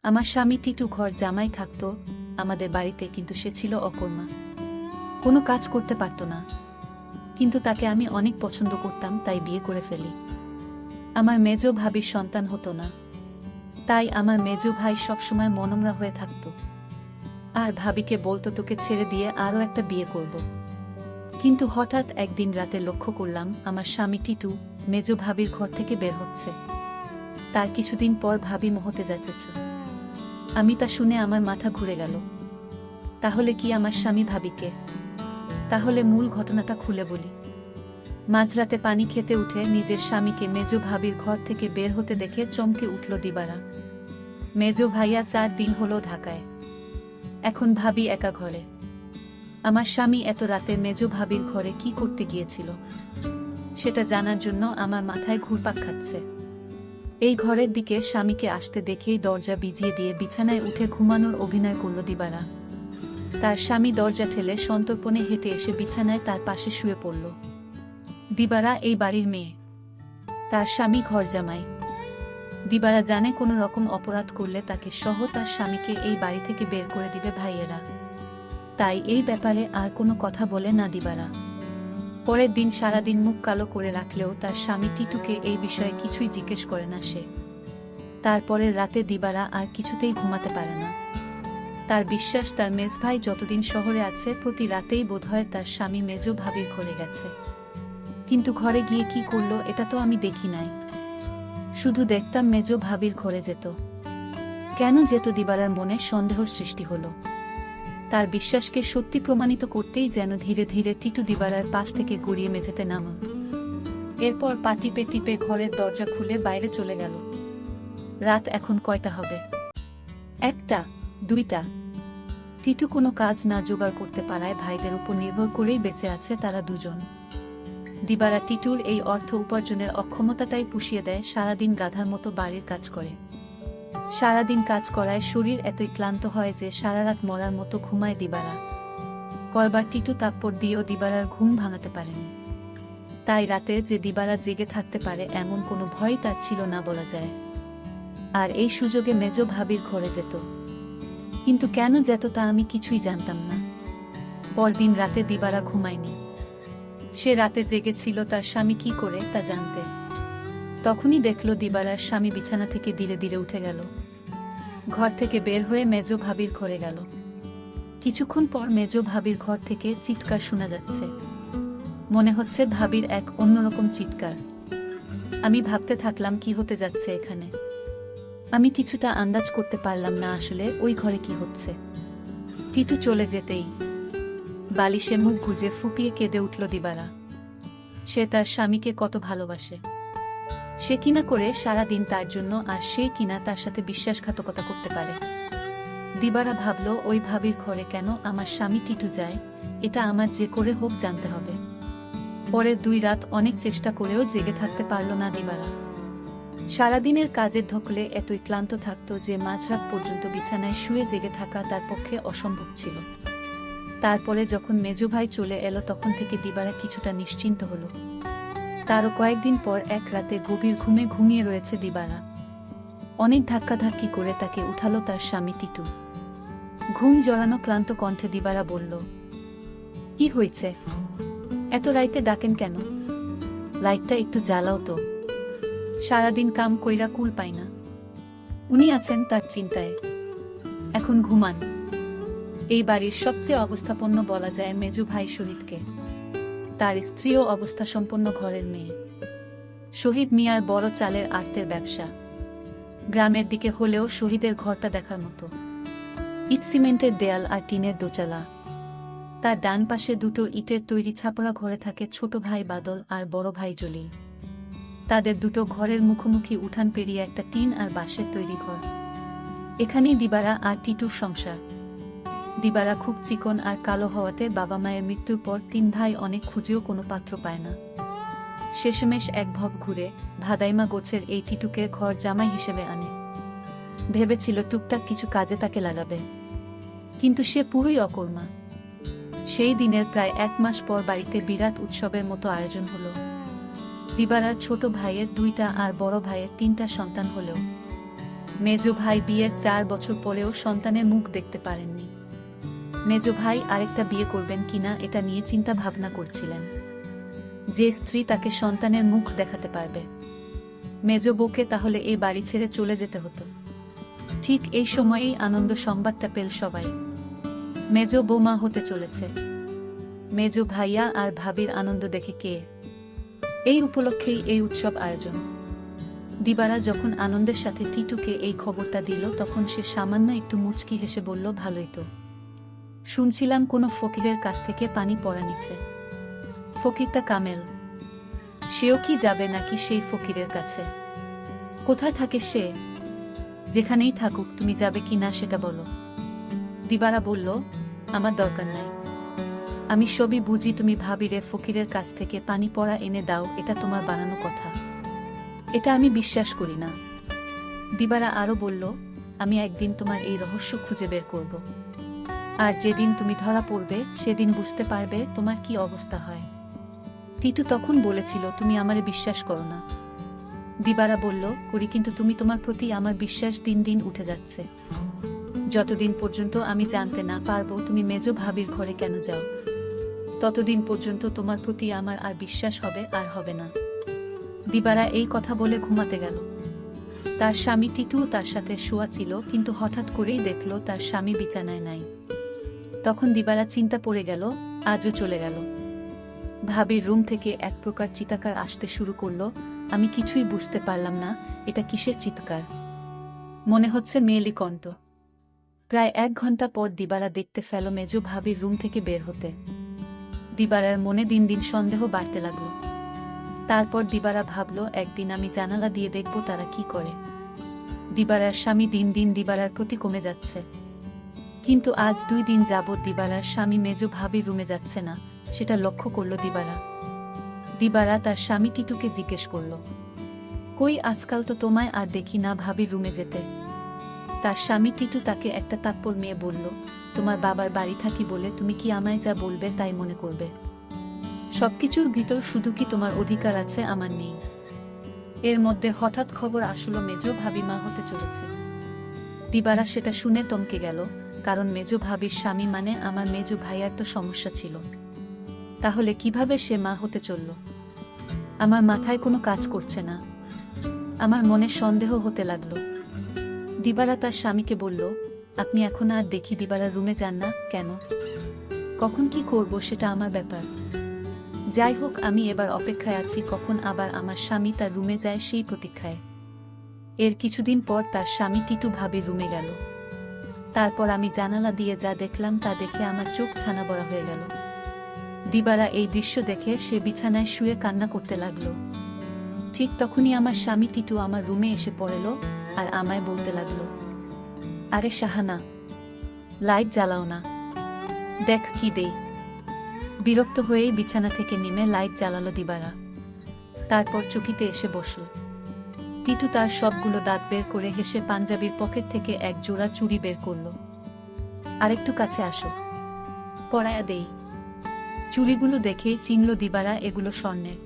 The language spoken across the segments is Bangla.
আমার স্বামী টিটু ঘর জামাই থাকতো আমাদের বাড়িতে, কিন্তু সে ছিল অকর্মা, কোনো কাজ করতে পারত না। কিন্তু তাকে আমি অনেক পছন্দ করতাম, তাই বিয়ে করে ফেলি। আমার মেজ ভাবির সন্তান হতো না, তাই আমার মেজ ভাই সবসময় মনমরা হয়ে থাকত আর ভাবিকে বলতো তোকে ছেড়ে দিয়ে আরও একটা বিয়ে করব। কিন্তু হঠাৎ একদিন রাতে লক্ষ্য করলাম আমার স্বামী টিটু মেজ ভাবির ঘর থেকে বের হচ্ছে। তার কিছুদিন পর ভাবি মহতে যাচ্ছে। আমি তা শুনে আমার মাথা ঘুরে গেল। তাহলে কি আমার স্বামী ভাবিকে? তাহলে মূল ঘটনাটা খুলে বলি। মাঝরাতে পানি খেতে উঠে নিজের স্বামীকে মেজ ভাবির ঘর থেকে বের হতে দেখে চমকে উঠল দিবারা। মেজ ভাইয়া 4 দিন হলো ঢাকায়, এখন ভাবি একা ঘরে। আমার স্বামী এত রাতে মেজ ভাবির ঘরে কি করতে গিয়েছিল সেটা জানার জন্য আমার মাথায় ঘুরপাক খাচ্ছে। এই ঘরের দিকে স্বামীকে আসতে দেখেই দরজা ভিজিয়ে দিয়ে বিছানায় উঠে ঘুমানোর অভিনয় করল দিবারা। তার স্বামী দরজা ঠেলে সন্তর্পণে হেঁটে এসে বিছানায় তার পাশে শুয়ে পড়ল। দিবারা এই বাড়ির মেয়ে, তার স্বামী ঘর জামাই। দিবারা জানে কোনো রকম অপরাধ করলে তাকে সহ তার স্বামীকে এই বাড়ি থেকে বের করে দিবে ভাইয়েরা, তাই এই ব্যাপারে আর কোনো কথা বলে না দিবারা। পরের দিন সারাদিন মুখ কালো করে রাখলেও তার স্বামী টিটুকে এই বিষয়ে কিছুই জিজ্ঞেস করে না সে। তারপরের রাতে দিবারা আর কিছুতেই ঘুমাতে পারে না। তার বিশ্বাস তার মেজ ভাই যতদিন শহরে আছে প্রতি রাতেই বোধহয় তার স্বামী মেজ ভাবির ঘরে গেছে। কিন্তু ঘরে গিয়ে কি করলো এটা তো আমি দেখি নাই, শুধু দেখতাম মেজ ভাবির ঘরে যেত। কেন যেত দিবারার মনে সন্দেহর সৃষ্টি হলো। তার বিশ্বাসকে সত্যি প্রমাণিত করতেই যেন ধীরে ধীরে টিটু দিবারার পাশ থেকে গড়িয়ে মেঝেতে নামল। এরপর পা টিপে টিপে ঘরের দরজা খুলে বাইরে চলে গেল। রাত এখন কয়টা হবে? 1টা, 2টা। টিটু কোনো কাজ না জোগাড় করতে পারায় ভাইদের উপর নির্ভর করেই বেঁচে আছে তারা দুজন। দিবারা টিটুর এই অর্থ উপার্জনের অক্ষমতাটাই পুষিয়ে দেয়, সারাদিন গাধার মতো বাড়ির কাজ করে। সারাদিন কাজ করায় শরীর এতই ক্লান্ত হয় যে সারা রাত মরার মতো ঘুমায় দিবারা। কয়বার টিটু তাপ্পড় দিয়েও দিবারার ঘুম ভাঙাতে পারেনি। তাই রাতে যে দিবারা জেগে থাকতে পারে এমন কোনো ভয় তার ছিল না বলা যায়। আর এই সুযোগে মেজ ভাবির ঘরে যেত। কিন্তু কেন যেত তা আমি কিছুই জানতাম না। পরদিন রাতে দিবারা ঘুমায়নি। সে রাতে জেগেছিল তার স্বামী কি করে তা জানতে। তখনই দেখল দিবারার স্বামী বিছানা থেকে ধীরে ধীরে উঠে গেল। ঘর থেকে বের হয়ে মেজ ভাবির ঘরে গেল। কিছুক্ষণ পর মেজ ভাবির ঘর থেকে চিৎকার শোনা যাচ্ছে। মনে হচ্ছে ভাবির এক অন্যরকম চিৎকার। আমি ভাবতে থাকলাম কি হতে যাচ্ছে এখানে। আমি কিছুটা আন্দাজ করতে পারলাম না আসলে ওই ঘরে কি হচ্ছে। টিটু চলে যেতেই বালিশে মুখ গুজে ফুপিয়ে কেঁদে উঠল দিবারা। সে তার স্বামীকে কত ভালোবাসে। সে কিনা করে সারাদিন তার জন্য, আর সে কিনা তার সাথে বিশ্বাসঘাতকতা করতে পারে। দিবারা ভাবল ওই ভাবির ঘরে কেন আমার স্বামী টিটু যায়, এটা আমার যে করে হোক জানতে হবে। পরের 2 রাত অনেক চেষ্টা করেও জেগে থাকতে পারল না দিবারা। সারাদিনের কাজের ধকলে এতই ক্লান্ত থাকত যে মাঝরাত পর্যন্ত বিছানায় শুয়ে জেগে থাকা তার পক্ষে অসম্ভব ছিল। তারপরে যখন মেজ ভাই চলে এলো তখন থেকে দিবারা কিছুটা নিশ্চিন্ত হলো। তারও কয়েকদিন পর এক রাতে গভীর ঘুমে ঘুমিয়ে রয়েছে দিবারা। অনেক ধাক্কাধাক্কি করে তাকে উঠালো তার স্বামী টিটু। ঘুম জড়ানো ক্লান্ত কণ্ঠে দিবারা বলল, কি হয়েছে? এত রাইতে ডাকেন কেন? লাইটটা একটু জ্বালাও তো। সারাদিন কাম কইরা কুল পাই না। উনি আছেন তার চিন্তায়, এখন ঘুমান। এই বাড়ির সবচেয়ে অবস্থাপন্ন বলা যায় মেজু ভাই শহীদকে। তার স্ত্রীও অবস্থাসম্পন্ন ঘরের মেয়ে। শহীদ মিয়ার বড় চালের আড়তের ব্যবসা। গ্রামের দিকে হলেও শহীদের ঘরটা দেখার মতো। ইট সিমেন্টের দেয়াল আর টিনের দোচালা। তার ডান পাশে 2টো ইটের তৈরি ছাপড়া ঘরে থাকে ছোট ভাই বাদল আর বড় ভাই জলিল। তাদের 2টো ঘরের মুখোমুখি উঠান পেরিয়ে একটা টিন আর বাঁশের তৈরি ঘর। এখানেই দিবারা আর টিটুর সংসার। দিবারা খুব চিকন আর কালো হওয়াতে বাবা মায়ের মৃত্যুর পর 3 ভাই অনেক খুঁজেও কোনো পাত্র পায় না। শেষমেশ এক ভব ঘুরে ভাদাইমা গোছের এই টিটুকে ঘর জামাই হিসেবে আনে। ভেবেছিল টুকটাক কিছু কাজে তাকে লাগাবে, কিন্তু সে পুরোই অকর্মা। সেই দিনের প্রায় 1 মাস পর বাড়িতে বিরাট উৎসবের মতো আয়োজন হলো। দিবারার ছোট ভাইয়ের 2টা আর বড় ভাইয়ের 3টা সন্তান হলেও মেজো ভাই বিয়ের 4 বছর পরেও সন্তানের মুখ দেখতে পারেননি। মেজো ভাই আরেকটা বিয়ে করবেন কিনা এটা নিয়ে চিন্তা ভাবনা করছিলেন। যে স্ত্রী তাকে সন্তানের মুখ দেখাতে পারবে, মেজো বউকে তাহলে এই বাড়ি ছেড়ে চলে যেতে হতো। ঠিক এই সময়েই আনন্দ সংবাদটা পেল সবাই। মেজো বৌমা হতে চলেছে। মেজো ভাইয়া আর ভাবির আনন্দ দেখে কে। এই উপলক্ষেই এই উৎসব আয়োজন। দিবারা যখন আনন্দের সাথে টিটুকে এই খবরটা দিল তখন সে সামান্য একটু মুচকি হেসে বলল, ভালোই তো। শুনছিলাম কোনো ফকিরের কাছ থেকে পানি পড়া নিচ্ছে। ফকিরটা কামেল। সেও কি যাবে নাকি সেই ফকিরের কাছে? কোথায় থাকে সে? যেখানেই থাকুক, তুমি যাবে কি না সেটা বলো। দিবারা বলল, আমার দরকার নাই। আমি সবই বুঝি। তুমি ভাবিরে ফকিরের কাছ থেকে পানি পড়া এনে দাও, এটা তোমার বানানো কথা। এটা আমি বিশ্বাস করি না। দিবারা আরো বলল, আমি একদিন তোমার এই রহস্য খুঁজে বের করব। আর যেদিন তুমি ধরা পড়বে সেদিন বুঝতে পারবে তোমার কি অবস্থা হয়। টিটু তখন বলেছিল, তুমি আমারে বিশ্বাস করো না। দিবারা বলল, করি, কিন্তু তুমি তোমার প্রতি আমার বিশ্বাস দিন দিন উঠে যাচ্ছে। যতদিন পর্যন্ত আমি জানতে না পারবো তুমি মেজো ভাবির ঘরে কেন যাও, ততদিন পর্যন্ত তোমার প্রতি আমার আর বিশ্বাস হবে আর হবে না। দিবারা এই কথা বলে ঘুমাতে গেল। তার স্বামী টিটুও তার সাথে শোয়া ছিল, কিন্তু হঠাৎ করেই দেখল তার স্বামী বিছানায় নাই। তখন দিবারা চিন্তা পড়ে গেল, আজও চলে গেল। ভাবির রুম থেকে এক প্রকার চিৎকার আসতে শুরু করলো। আমি কিছুই বুঝতে পারলাম না এটা কিসের চিৎকার। মনে হচ্ছে মেয়েলি কণ্ঠ। প্রায় 1 ঘন্টা পর দিবারা দেখতে ফেল মেজো ভাবির রুম থেকে বের হতে। দিবারার মনে দিন দিন সন্দেহ বাড়তে লাগলো। তারপর দিবারা ভাবল, একদিন আমি জানালা দিয়ে দেখব তারা কি করে। দিবারার স্বামী দিন দিন দিবারার প্রতি কমে যাচ্ছে। কিন্তু আজ 2 দিন যাবৎ দিবারার স্বামী মেজো ভাবির রুমে যাচ্ছে না, সেটা লক্ষ্য করল দিবারা। দিবারা তার স্বামী টিটুকে জিজ্ঞেস করল, কই, আজকাল তো তোমায় আর দেখি না ভাবির রুমে যেতে। তার স্বামী টিটু তাকে একটা তাপ্পড় মেয়ে বলল, তোমার বাবার বাড়ি থাকি বলে তুমি কি আমায় যা বলবে তাই মনে করবে? সবকিছুর ভিতর শুধু কি তোমার অধিকার আছে, আমার নেই? এর মধ্যে হঠাৎ খবর আসলো মেজো ভাবি মা হতে চলেছে। দিবারা সেটা শুনে থমকে গেল, কারণ মেজো ভাবির স্বামী মানে আমার মেজো ভাইয়ার তো সমস্যা ছিল। তাহলে কিভাবে সে মা হতে চলল? আমার মাথায় কোনো কাজ করছে না। আমার মনে সন্দেহ হতে লাগলো। দিবারা তার স্বামীকে বলল, আপনি এখন আর দেখি দিবারার রুমে যান না কেন? কখন কি করব সেটা আমার ব্যাপার। যাই হোক, আমি এবার অপেক্ষায় আছি কখন আবার আমার স্বামী তার রুমে যায় সেই প্রতীক্ষায়। এর কিছুদিন পর তার স্বামী টিটু ভাবির রুমে গেল। তারপর আমি জানালা দিয়ে যা দেখলাম তা দেখে আমার চোখ ছানা বড়া হয়ে গেল। দিবারা এই দৃশ্য দেখে সে বিছানায় শুয়ে কান্না করতে লাগলো। ঠিক তখনই আমার স্বামী টিটু আমার রুমে এসে পড়ল আর আমায় বলতে লাগলো, আরে শাহানা, লাইট জ্বালাও না, দেখ কি দেই। বিরক্ত হয়েই বিছানা থেকে নেমে লাইট জ্বালালো দিবারা। তারপর চকিতে এসে বসল। টিটু তার সবগুলো দাঁত বের করে হেসে পাঞ্জাবির পকেট থেকে এক জোড়া চুড়ি বের করল। আরেকটু কাছে আসো, পরায়া দেই। চুড়িগুলো দেখে চিনল দিবারা এগুলো স্বর্ণের।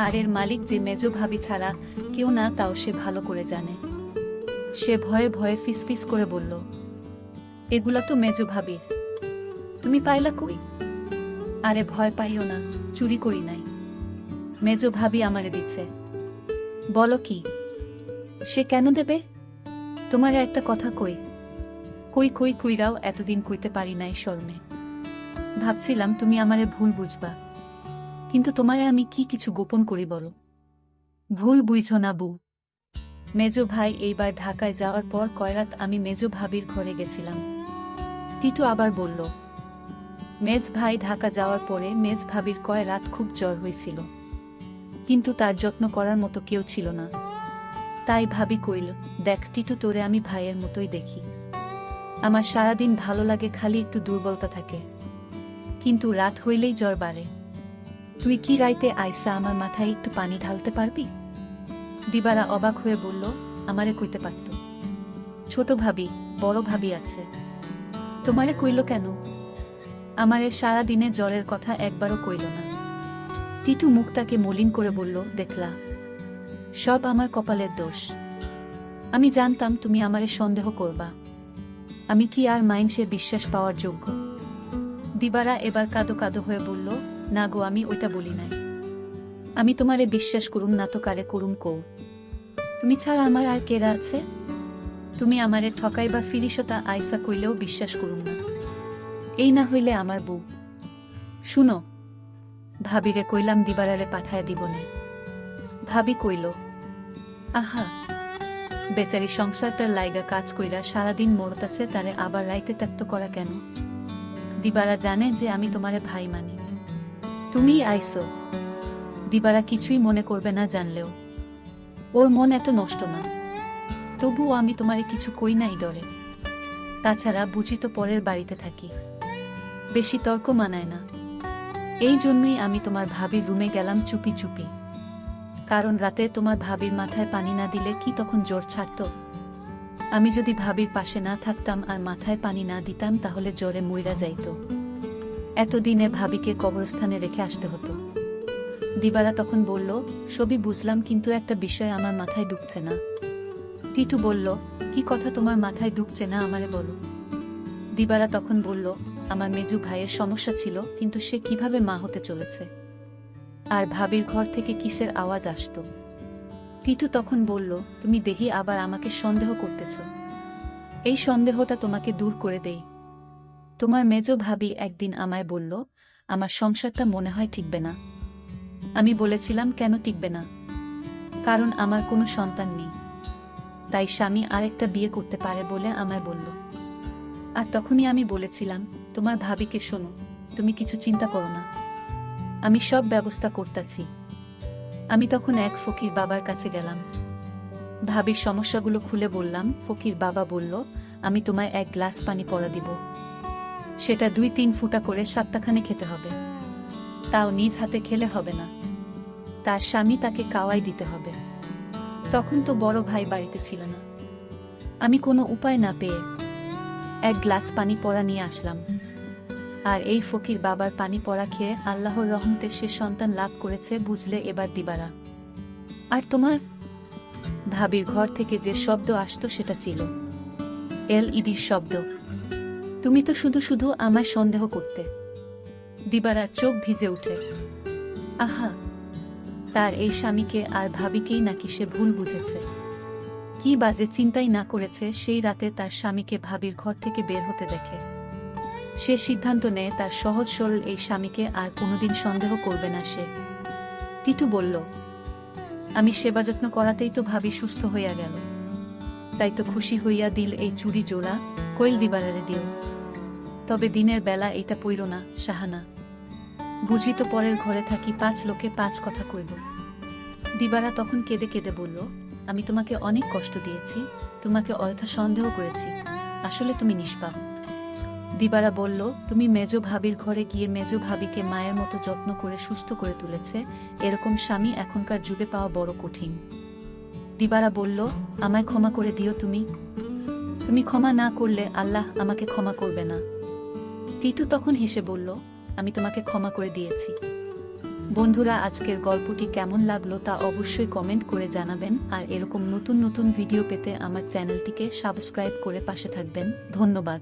আর এর মালিক যে মেজো ভাবি ছাড়া কেউ না, তাও সে ভালো করে জানে। সে ভয়ে ভয়ে ফিসফিস করে বলল, এগুলা তো মেজো ভাবির, তুমি পাইলা কই? আরে ভয় পাইও না, চুরি করি নাই, মেজো ভাবি আমারে দিচ্ছে। বলো কি? সে কেন দেবে? তোমারে একটা কথা কই। কই কই কইরাও এতদিন কইতে পারি নাই শরমে। ভাবছিলাম তুমি আমারে ভুল বুঝবা, কিন্তু তোমারে আমি কি কিছু গোপন করি বলো? ভুল বুঝো না বউ। মেজো ভাই এইবার ঢাকায় যাওয়ার পর কয়রাত আমি মেজো ভাবির ঘরে গেছিলাম। টিটু আবার বলল, মেজ ভাই ঢাকা যাওয়ার পরে মেজ ভাবির কয় রাত খুব জ্বর হয়েছিল, কিন্তু তার যত্ন করার মতো কেউ ছিল না। তাই ভাবি কইল, দেখ টিটু, তোরে আমি ভাইয়ের মতোই দেখি। আমার সারাদিন ভালো লাগে, খালি একটু দুর্বলতা থাকে, কিন্তু রাত হইলেই জ্বর বাড়ে। তুই কি রাইতে আইসা আমার মাথায় একটু পানি ঢালতে পারবি? দিবারা অবাক হয়ে বলল, আমারে কইতে পারত। ছোট ভাবি, বড় ভাবি আছে, তোমারে কইল কেন? আমারে সারা দিনে জ্বরের কথা একবারও কইল না। টিটু মুখটাকে মলিন করে বলল, দেখলা, সব আমার কপালের দোষ। আমি জানতাম তুমি আমারে সন্দেহ করবা। আমি কি আর মাইনসে বিশ্বাস পাওয়ার যোগ্য? দিবারা এবার কাঁদো কাঁদো হয়ে বলল, না গো, আমি ওইটা বলি নাই। আমি তোমারে বিশ্বাস করুম না তো কারে করুম কও? তুমি ছাড়া আমার আর কেরা আছে? তুমি আমারে ঠকাই বা ফিরিসতা আইসা কইলেও বিশ্বাস করুম না। এই না হইলে আমার বউ। শুনো, ভাবিরে কইলাম দিবারারে পাঠায় দিবনে। ভাবি কইল, আহা, বেচারি সংসারটার লাইগা কাজ কইরা সারাদিন মরতাছে, তারে আবার রাইতে ত্যাক্ত করা কেন? দিবারা জানে যে আমি তোমারে ভাই মানি। তুমিই আইসো, দিবারা কিছুই মনে করবে না জানলেও। ওর মন এত নষ্ট না। তবুও আমি তোমারে কিছু কই নাই ডরে। তাছাড়া বুঝি তো পরের বাড়িতে থাকি, বেশি তর্ক মানায় না। এই জন্যই আমি তোমার ভাবির রুমে গেলাম চুপি চুপি। কারণ রাতে তোমার ভাবির মাথায় পানি না দিলে কি তখন জ্বর ছাড়ত? আমি যদি ভাবির পাশে না থাকতাম আর মাথায় পানি না দিতাম তাহলে জ্বরে মইরা যাইত। এতদিনে ভাবিকে কবরস্থানে রেখে আসতে হতো। দিবারা তখন বলল, সবই বুঝলাম, কিন্তু একটা বিষয় আমার মাথায় ঢুকছে না। টিটু বলল, কি কথা তোমার মাথায় ঢুকছে না আমারে বলো। দিবারা তখন বলল, আমার মেজু ভাইয়ের সমস্যা ছিল, কিন্তু সে কিভাবে মা হতে চলেছে। আর ভাবির ঘর থেকে কিসের আওয়াজ আসতো। টিটু তখন বলল, তুমি দেখি আবার আমাকে সন্দেহ করতেছ। এই সন্দেহটা তোমাকে দূর করে দেই। তোমার মেজো ভাবি একদিন আমায় বলল, আমার সংসারটা মনে হয় টিকবে না। আমি বলেছিলাম, কেন টিকবে না? কারণ আমার কোনো সন্তান নেই, তাই স্বামী আরেকটা বিয়ে করতে পারে বলে আমায় বলল। আর তখনই আমি বলেছিলাম, তোমার ভাবিকে শোনো, তুমি কিছু চিন্তা করো না, আমি সব ব্যবস্থা করতেছি। আমি তখন এক ফকির বাবার কাছে গেলাম, ভাবির সমস্যাগুলো খুলে বললাম। ফকির বাবা বলল, আমি তোমায় এক গ্লাস পানি পড়া দিব, সেটা 2-3 ফুটা করে সপ্তাহখানে খেতে হবে। তাও নিজ হাতে খেলে হবে না, তার স্বামী তাকে কাওয়াই দিতে হবে। তখন তো বড় ভাই বাড়িতে ছিল না। আমি কোনো উপায় না পেয়ে এক গ্লাস পানি পড়া নিয়ে আসলাম। আর এই ফকির বাবার পানি পড়া খেয়ে আল্লাহর রহমতে সে সন্তান লাভ করেছে, বুঝলে এবার দিবারা। আর তোমার ভাবির ঘর থেকে যে শব্দ আসতো সেটা ছিল এলইডির শব্দ। তুমি তো শুধু শুধু আমায় সন্দেহ করতে। দিবারার চোখ ভিজে উঠে। আহা, তার এই স্বামীকে আর ভাবিকেই নাকি সে ভুল বুঝেছে। কি বাজে চিন্তাই না করেছে সেই রাতে তার স্বামীকে ভাবির ঘর থেকে বের হতে দেখে। সে সিদ্ধান্ত নেয় তার সহজ সরল এই স্বামীকে আর কোনোদিন সন্দেহ করবে না সে। টিটু বলল, আমি সেবা যত্ন করাতেই তো ভাবি সুস্থ হইয়া গেল, তাই তো খুশি হইয়া দিল এই চুড়ি জোড়া, কইল দিবারারে দিও। তবে দিনের বেলা এটা পইর না সাহানা, বুঝি তো পরের ঘরে থাকি, 5 লোকে 5 কথা কইব। দিবারা তখন কেঁদে কেঁদে বলল, আমি তোমাকে অনেক কষ্ট দিয়েছি, তোমাকে অযথা সন্দেহ করেছি, আসলে তুমি নিষ্পাপ। দিবারা বলল, তুমি মেজো ভাবির ঘরে গিয়ে মেজো ভাবিকে মায়ের মতো যত্ন করে সুস্থ করে তুলেছে, এরকম স্বামী এখনকার যুগে পাওয়া বড় কঠিন। দিবারা বলল, আমায় ক্ষমা করে দিও তুমি। তুমি ক্ষমা না করলে আল্লাহ আমাকে ক্ষমা করবে না। টিটু তখন হেসে বলল, আমি তোমাকে ক্ষমা করে দিয়েছি। বন্ধুরা, আজকের গল্পটি কেমন লাগলো তা অবশ্যই কমেন্ট করে জানাবেন, আর এরকম নতুন নতুন ভিডিও পেতে আমার চ্যানেলটিকে সাবস্ক্রাইব করে পাশে থাকবেন। ধন্যবাদ।